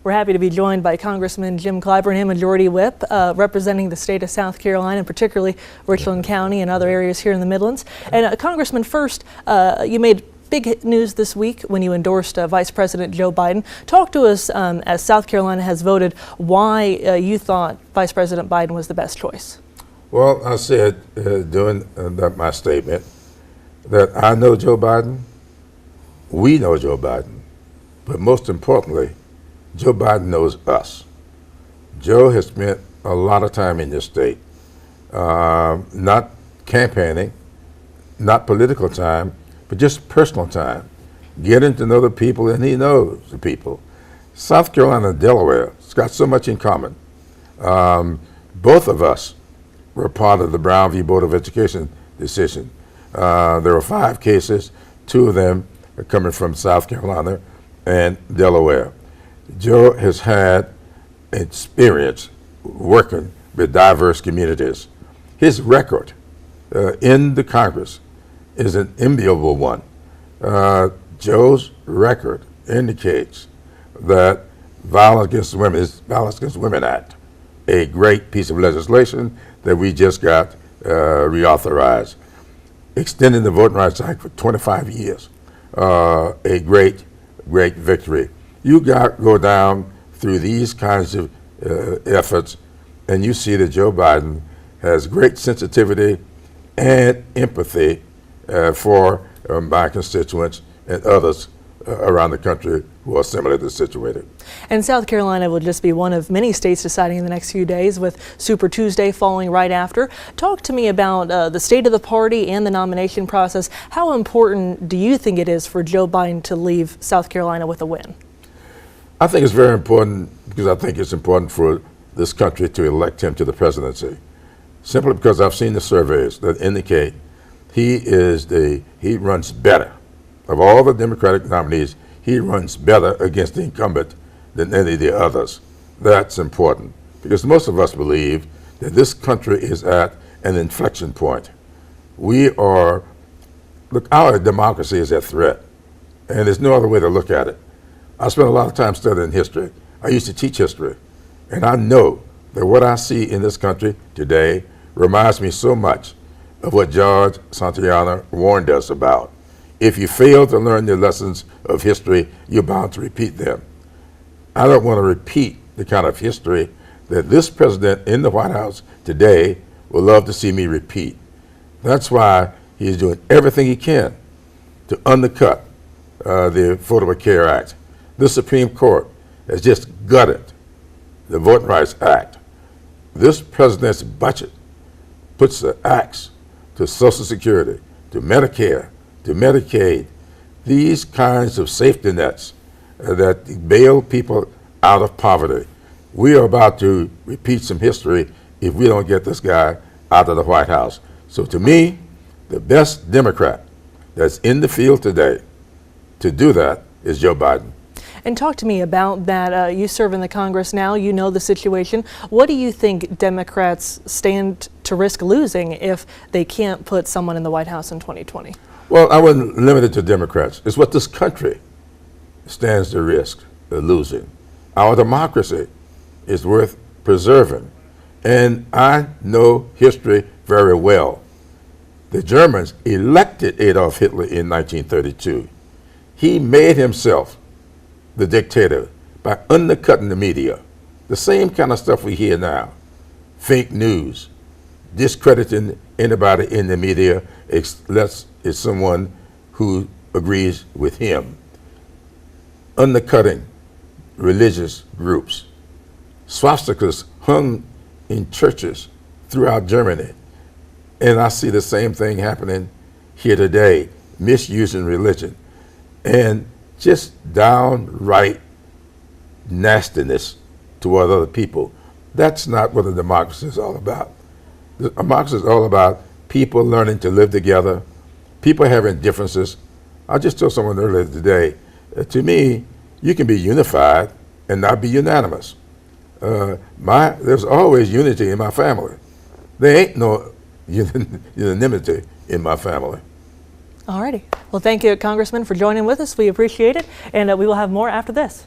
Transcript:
We're happy to be joined by Congressman Jim Clyburn, and Majority Whip, representing the state of South Carolina, and particularly Richland County and other areas here in the Midlands. And Congressman, first, you made big news this week when you endorsed Vice President Joe Biden. Talk to us, as South Carolina has voted, why you thought Vice President Biden was the best choice. Well, I said during my statement that I know Joe Biden, we know Joe Biden, but most importantly, Joe Biden knows us. Joe has spent a lot of time in this state, not campaigning, not political time, but just personal time, getting to know the people, and he knows the people. South Carolina and Delaware, it's got so much in common. Both of us were part of the Brown v. Board of Education decision. There were 5 cases, 2 of them are coming from South Carolina and Delaware. Joe has had experience working with diverse communities. His record in the Congress is an enviable one. Joe's record indicates that Violence Against Women Act, a great piece of legislation that we just got reauthorized, extending the Voting Rights Act for 25 years, a great victory. You go down through these kinds of efforts, and you see that Joe Biden has great sensitivity and empathy for my constituents and others around the country who are similarly situated. And South Carolina will just be one of many states deciding in the next few days, with Super Tuesday following right after. Talk to me about the state of the party and the nomination process. How important do you think it is for Joe Biden to leave South Carolina with a win? I think it's very important, because I think it's important for this country to elect him to the presidency, simply because I've seen the surveys that indicate he runs better. Of all the Democratic nominees, he runs better against the incumbent than any of the others. That's important, because most of us believe that this country is at an inflection point. Our democracy is at threat, and there's no other way to look at it. I spent a lot of time studying history. I used to teach history, and I know that what I see in this country today reminds me so much of what George Santayana warned us about. If you fail to learn the lessons of history, you're bound to repeat them. I don't want to repeat the kind of history that this president in the White House today will love to see me repeat. That's why he is doing everything he can to undercut the Affordable Care Act. The Supreme Court has just gutted the Voting Rights Act. This president's budget puts the axe to Social Security, to Medicare, to Medicaid, these kinds of safety nets that bail people out of poverty. We are about to repeat some history if we don't get this guy out of the White House. So to me, the best Democrat that's in the field today to do that is Joe Biden. And talk to me about that. You serve in the Congress now, you know the situation. What do you think Democrats stand to risk losing if they can't put someone in the White House in 2020? Well, I wouldn't limit it to Democrats. It's what this country stands to risk of losing. Our democracy is worth preserving. And I know history very well. The Germans elected Adolf Hitler in 1932. He made himself the dictator by undercutting the media. The same kind of stuff we hear now. Fake news, discrediting anybody in the media unless it's someone who agrees with him. Undercutting religious groups. Swastikas hung in churches throughout Germany. And I see the same thing happening here today, misusing religion. And just downright nastiness toward other people. That's not what a democracy is all about. A democracy is all about people learning to live together, people having differences. I just told someone earlier today, to me, you can be unified and not be unanimous. There's always unity in my family. There ain't no unanimity in my family. All righty. Well, thank you, Congressman, for joining with us. We appreciate it, and we will have more after this.